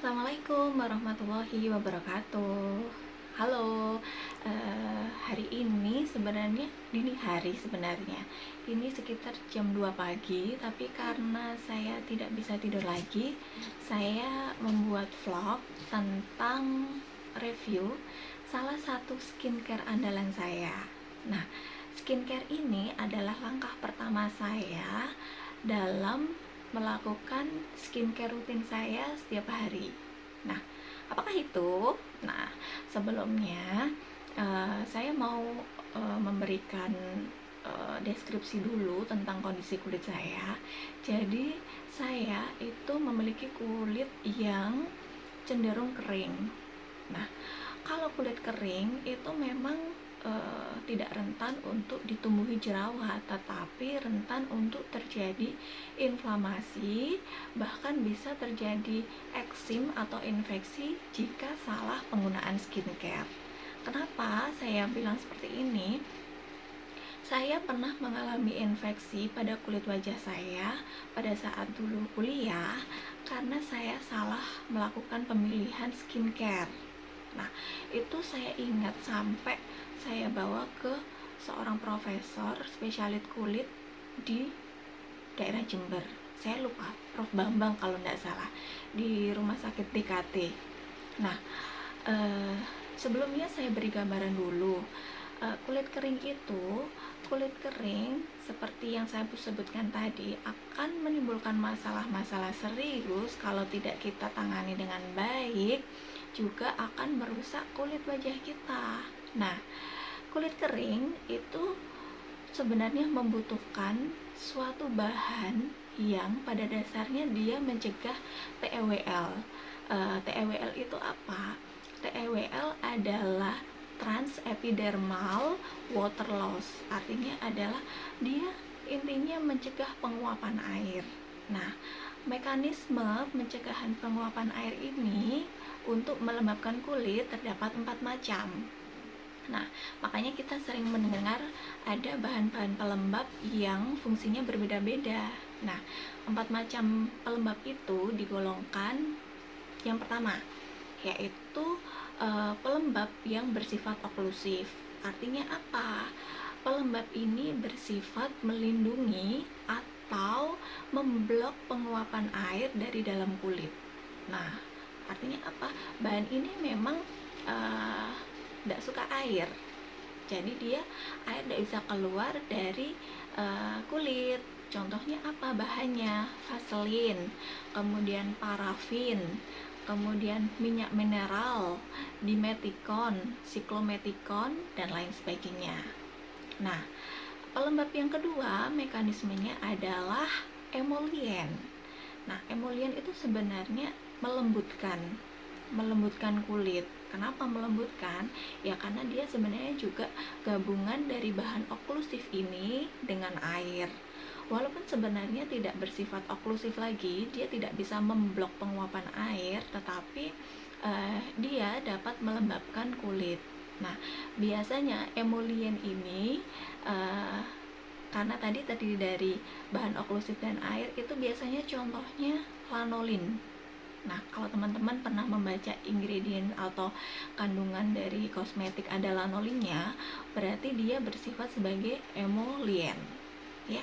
Assalamualaikum warahmatullahi wabarakatuh. Halo, hari ini sebenarnya dini hari sebenarnya. Ini sekitar jam 2 pagi, tapi karena saya tidak bisa tidur lagi, saya membuat vlog tentang review salah satu skincare andalan saya. Nah, skincare ini adalah langkah pertama saya dalam melakukan skincare rutin saya setiap hari. Nah, apakah itu? Nah, sebelumnya saya mau memberikan deskripsi dulu tentang kondisi kulit saya. Jadi, saya itu memiliki kulit yang cenderung kering. Nah, kalau kulit kering itu memang tidak rentan untuk ditumbuhi jerawat, tetapi rentan untuk terjadi inflamasi, bahkan bisa terjadi eksim atau infeksi jika salah penggunaan skincare. Kenapa saya bilang seperti ini? Saya pernah mengalami infeksi pada kulit wajah saya pada saat dulu kuliah karena saya salah melakukan pemilihan skincare. Nah, itu saya ingat sampai saya bawa ke seorang profesor spesialis kulit di daerah Jember. Saya lupa, Prof. Bambang kalau tidak salah, di rumah sakit DKT. Nah, sebelumnya saya beri gambaran dulu. Kulit kering itu, kulit kering seperti yang saya sebutkan tadi akan menimbulkan masalah-masalah serius kalau tidak kita tangani dengan baik, juga akan merusak kulit wajah kita. Nah, kulit kering itu sebenarnya membutuhkan suatu bahan yang pada dasarnya dia mencegah TEWL. TEWL itu apa? TEWL adalah trans epidermal water loss. Artinya adalah dia intinya mencegah penguapan air. Nah, mekanisme pencegahan penguapan air ini untuk melembabkan kulit terdapat 4 macam. Nah, makanya kita sering mendengar ada bahan-bahan pelembab yang fungsinya berbeda-beda. Nah, 4 macam pelembab itu digolongkan yang pertama, yaitu pelembab yang bersifat oklusif. Artinya apa? Pelembab ini bersifat melindungi atau memblok penguapan air dari dalam kulit. Nah, artinya apa? Bahan ini memang tidak suka air, jadi dia air tidak bisa keluar dari kulit. Contohnya apa bahannya? Vaselin, kemudian parafin, kemudian minyak mineral, dimetikon, siklometikon, dan lain sebagainya. Nah, pelembab yang kedua mekanismenya adalah emolien. Nah, emolien itu sebenarnya melembutkan kulit. Kenapa melembutkan? Ya karena dia sebenarnya juga gabungan dari bahan oklusif ini dengan air. Walaupun sebenarnya tidak bersifat oklusif lagi, dia tidak bisa memblok penguapan air, tetapi dia dapat melembabkan kulit. Nah, biasanya emolien ini karena tadi dari bahan oklusif dan air itu biasanya contohnya lanolin. Nah, kalau teman-teman pernah membaca ingredient atau kandungan dari kosmetik ada lanolinnya, berarti dia bersifat sebagai emolien, ya.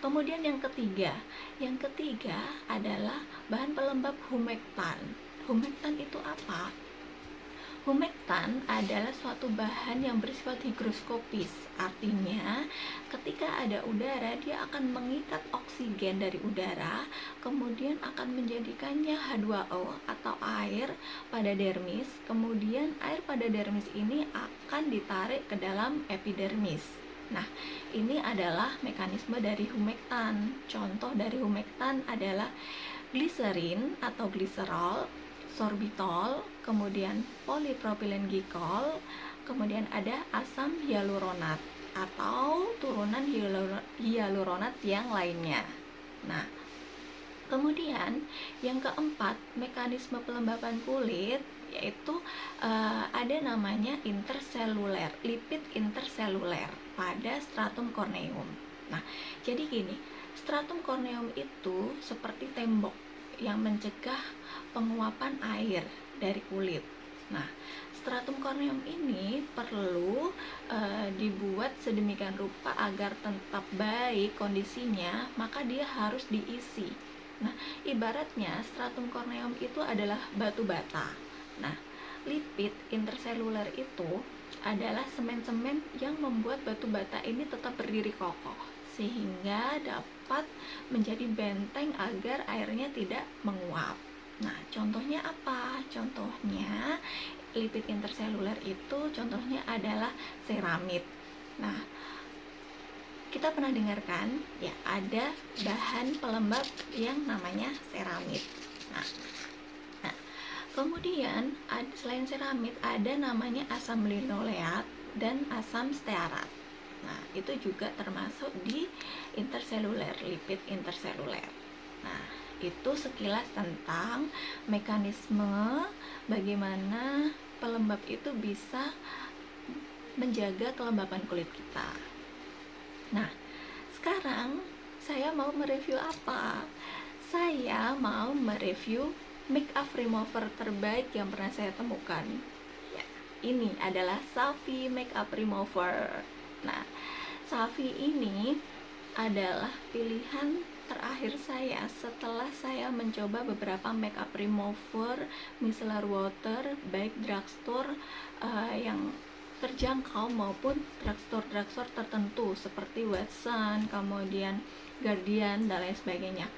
Kemudian yang ketiga adalah bahan pelembab humektan. Humektan itu apa? Humektan adalah suatu bahan yang bersifat higroskopis. Artinya, ketika ada udara, dia akan mengikat oksigen dari udara, kemudian akan menjadikannya H2O atau air pada dermis. Kemudian air pada dermis ini akan ditarik ke dalam epidermis. Nah, ini adalah mekanisme dari humektan. Contoh dari humektan adalah gliserin atau gliserol, sorbitol, kemudian polipropilen glikol, kemudian ada asam hyaluronat atau turunan hyaluronat yang lainnya. Nah, kemudian yang keempat, mekanisme pelembaban kulit yaitu ada namanya interseluler, lipid interseluler pada stratum corneum. Nah, jadi gini, stratum corneum itu seperti tembok yang mencegah penguapan air dari kulit. Nah, stratum corneum ini perlu dibuat sedemikian rupa agar tetap baik kondisinya, maka dia harus diisi. Nah, ibaratnya stratum corneum itu adalah batu bata. Nah, lipid interseluler itu adalah semen-semen yang membuat batu bata ini tetap berdiri kokoh, sehingga dapat menjadi benteng agar airnya tidak menguap. Nah, contohnya apa? Contohnya lipid interseluler itu contohnya adalah seramid. Nah, kita pernah dengarkan ya, ada bahan pelembab yang namanya seramid. Nah, kemudian selain seramid ada namanya asam linoleat dan asam stearat. Nah, itu juga termasuk di interseluler, lipid interseluler. Nah, itu sekilas tentang mekanisme bagaimana pelembab itu bisa menjaga kelembapan kulit kita. Nah, sekarang saya mau mereview apa? Saya mau mereview makeup remover terbaik yang pernah saya temukan. Ya, ini adalah Savi Makeup Remover. Nah, Savi ini adalah pilihan terakhir saya setelah saya mencoba beberapa makeup remover micellar water, baik drugstore yang terjangkau maupun drugstore tertentu seperti Watson, kemudian Guardian, dan lain sebagainya.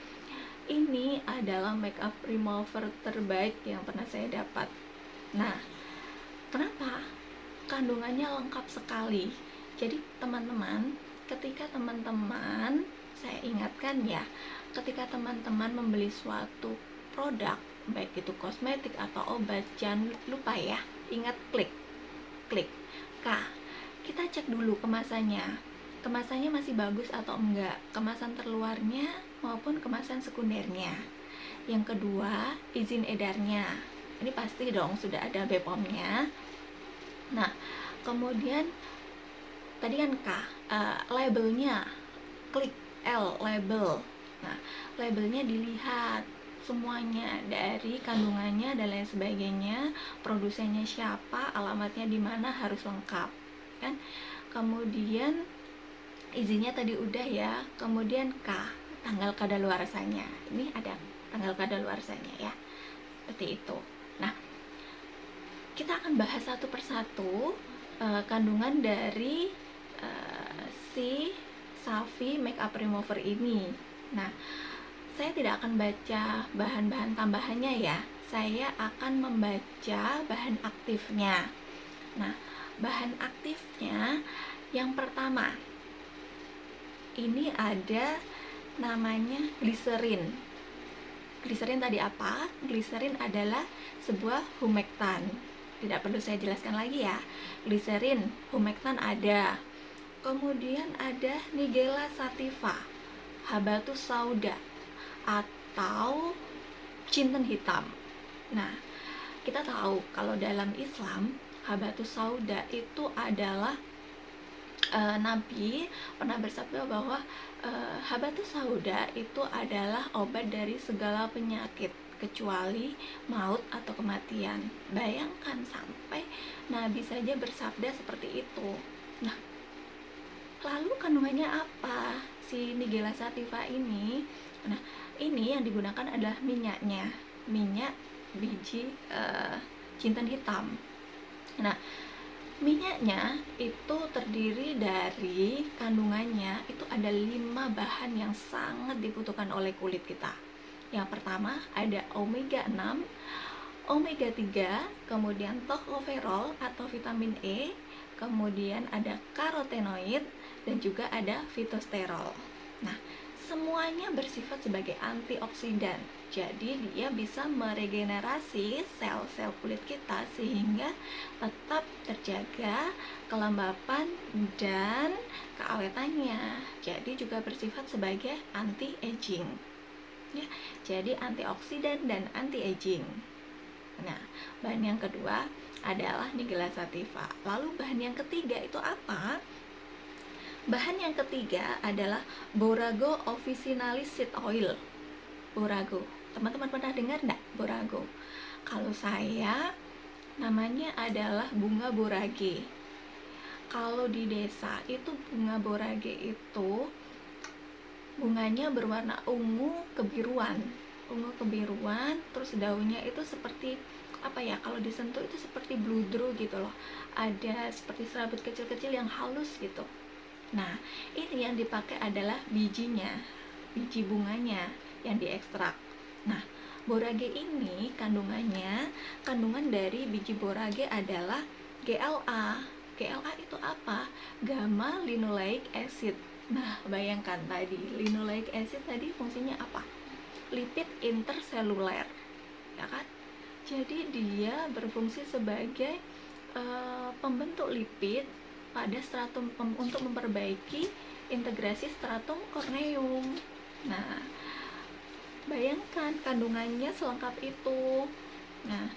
Ini adalah makeup remover terbaik yang pernah saya dapat. Nah, kenapa? Kandungannya lengkap sekali. Jadi teman-teman, ketika teman-teman, saya ingatkan ya, ketika teman-teman membeli suatu produk, baik itu kosmetik atau obat, jangan lupa ya, ingat klik K. Kita cek dulu kemasannya masih bagus atau enggak, kemasan terluarnya maupun kemasan sekundernya. Yang kedua, izin edarnya, ini pasti dong sudah ada BPOM-nya. Nah, kemudian tadi kan K, labelnya, klik L, label. Nah, labelnya dilihat semuanya, dari kandungannya dan lain sebagainya, produsennya siapa, alamatnya di mana, harus lengkap kan. Kemudian izinnya tadi udah ya. Kemudian K, tanggal kadaluarsanya, ini ada tanggal kadaluarsanya ya, seperti itu. Nah, kita akan bahas satu persatu kandungan dari si Savi Makeup Remover ini. Nah, saya tidak akan baca bahan-bahan tambahannya ya, saya akan membaca bahan aktifnya. Nah, bahan aktifnya yang pertama, ini ada namanya gliserin. Gliserin tadi apa? Gliserin adalah sebuah humektan. Tidak perlu saya jelaskan lagi ya. Gliserin, humektan ada. Kemudian ada Nigella sativa, habatus sauda, atau jinten hitam. Nah, kita tahu kalau dalam Islam habatus sauda itu adalah Nabi pernah bersabda bahwa habatus sauda itu adalah obat dari segala penyakit kecuali maut atau kematian. Bayangkan sampai Nabi saja bersabda seperti itu. Nah, lalu kandungannya apa si Nigella sativa ini? Nah, ini yang digunakan adalah minyaknya, minyak biji jinten hitam. Nah, minyaknya itu terdiri dari, kandungannya itu ada 5 bahan yang sangat dibutuhkan oleh kulit kita. Yang pertama ada omega 6, omega 3, kemudian tocopherol atau vitamin E, kemudian ada karotenoid, dan juga ada fitosterol. Nah, semuanya bersifat sebagai antioksidan. Jadi dia bisa meregenerasi sel-sel kulit kita sehingga tetap terjaga kelembapan dan keawetannya. Jadi juga bersifat sebagai anti-aging. Ya, jadi antioksidan dan anti-aging. Nah, bahan yang kedua adalah Nigella sativa. Lalu bahan yang ketiga itu apa? Bahan yang ketiga adalah Borago officinalis seed oil. Borago. Teman-teman pernah dengar enggak borago? Kalau saya, namanya adalah bunga borage. Kalau di desa itu bunga borage itu bunganya berwarna ungu kebiruan, terus daunnya itu seperti apa ya, kalau disentuh itu seperti bludru gitu loh, ada seperti serabut kecil-kecil yang halus gitu. Nah, ini yang dipakai adalah bijinya, biji bunganya yang diekstrak. Nah, borage ini kandungan dari biji borage adalah GLA. GLA itu apa? Gamma linoleic acid. Nah, bayangkan tadi, linoleic acid tadi fungsinya apa? Lipid interseluler, ya kan? Jadi dia berfungsi sebagai pembentuk lipid pada stratum untuk memperbaiki integrasi stratum corneum. Nah, bayangkan kandungannya selengkap itu. Nah,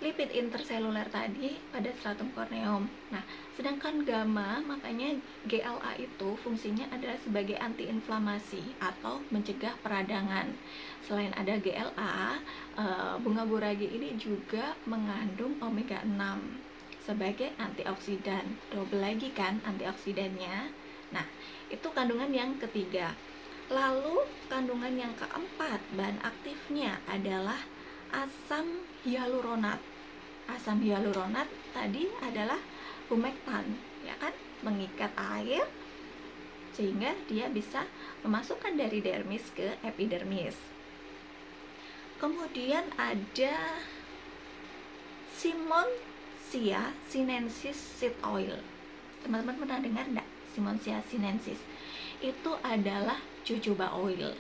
lipid interseluler tadi pada stratum corneum. Nah, sedangkan gamma, makanya GLA itu fungsinya adalah sebagai antiinflamasi atau mencegah peradangan. Selain ada GLA, bunga borage ini juga mengandung omega 6 sebagai antioksidan. Double lagi kan antioksidannya. Nah, itu kandungan yang ketiga. Lalu kandungan yang keempat, bahan aktifnya adalah asam hyaluronat. Asam hyaluronat tadi adalah humektan, ya kan, mengikat air sehingga dia bisa memasukkan dari dermis ke epidermis. Kemudian ada Simonsia sinensis seed oil. Teman-teman pernah dengar enggak Simonsia sinensis? Itu adalah jojoba oil.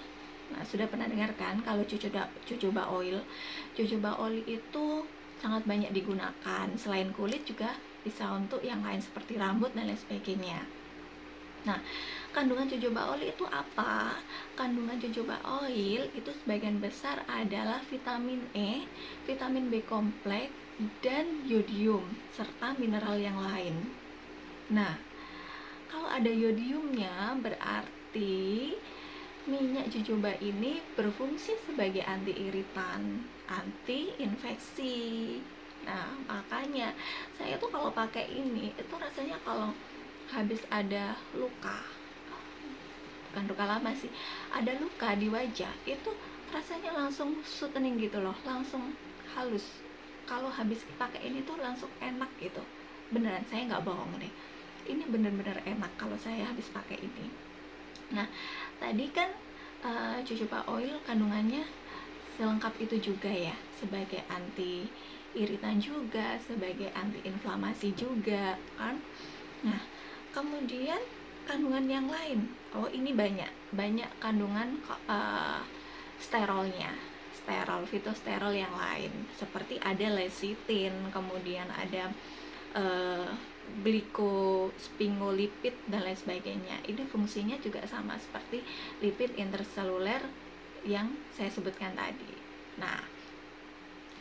Nah, sudah pernah dengar kan kalau jojoba oil? Jojoba oil itu sangat banyak digunakan. Selain kulit juga bisa untuk yang lain seperti rambut dan lain sebagainya. Nah, kandungan jojoba oil itu apa? Kandungan jojoba oil itu sebagian besar adalah vitamin E, vitamin B kompleks, dan yodium, serta mineral yang lain. Nah, kalau ada yodiumnya berarti minyak jojoba ini berfungsi sebagai anti iritan, anti infeksi. Nah, makanya saya tuh kalau pakai ini itu rasanya kalau habis ada luka, bukan luka lama sih, ada luka di wajah, itu rasanya langsung soothing gitu loh, langsung halus. Kalau habis pakai ini tuh langsung enak gitu. Beneran, saya nggak bohong deh. Ini bener-bener enak kalau saya habis pakai ini. Nah, tadi kan jojoba oil kandungannya selengkap itu juga ya, sebagai anti iritan juga, sebagai anti inflamasi juga kan. Nah, kemudian kandungan yang lain, ini banyak kandungan sterolnya, fitosterol yang lain, seperti ada lecithin, kemudian ada glikosphingolipid dan lain sebagainya. Ini fungsinya juga sama seperti lipid interseluler yang saya sebutkan tadi. Nah,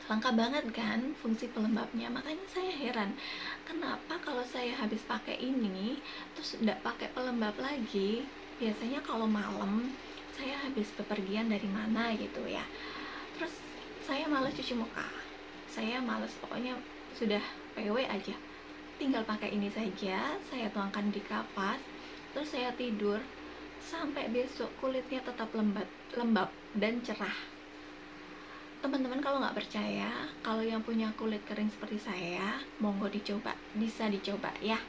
lengkap banget kan fungsi pelembabnya. Makanya saya heran, kenapa kalau saya habis pakai ini terus tidak pakai pelembab lagi. Biasanya kalau malam saya habis bepergian dari mana gitu ya, terus saya malas cuci muka, saya malas, pokoknya sudah PW aja, tinggal pakai ini saja, saya tuangkan di kapas, terus saya tidur sampai besok kulitnya tetap lembab dan cerah. Teman-teman kalau nggak percaya, kalau yang punya kulit kering seperti saya, monggo dicoba, bisa dicoba ya.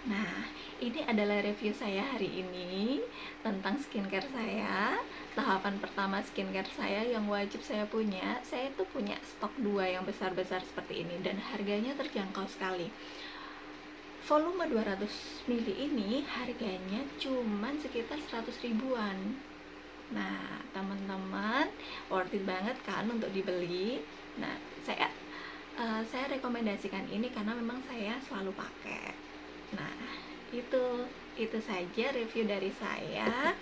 Nah, ini adalah review saya hari ini tentang skincare saya. Tahapan pertama skincare saya yang wajib saya punya. Saya tuh punya stok 2 yang besar-besar seperti ini dan harganya terjangkau sekali. Volume 200 ml ini harganya cuman sekitar 100 ribuan. Nah, teman-teman, worth it banget kan untuk dibeli. Nah, saya rekomendasikan ini karena memang saya selalu pakai. Nah, itu saja review dari saya.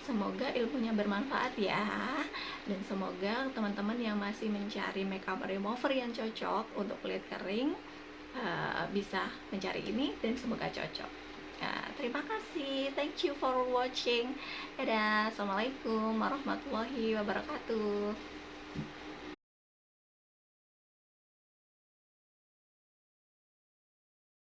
Semoga ilmunya bermanfaat ya, dan semoga teman-teman yang masih mencari makeup remover yang cocok untuk kulit kering bisa mencari ini dan semoga cocok. Nah, terima kasih, thank you for watching. Dadah, assalamualaikum warahmatullahi wabarakatuh.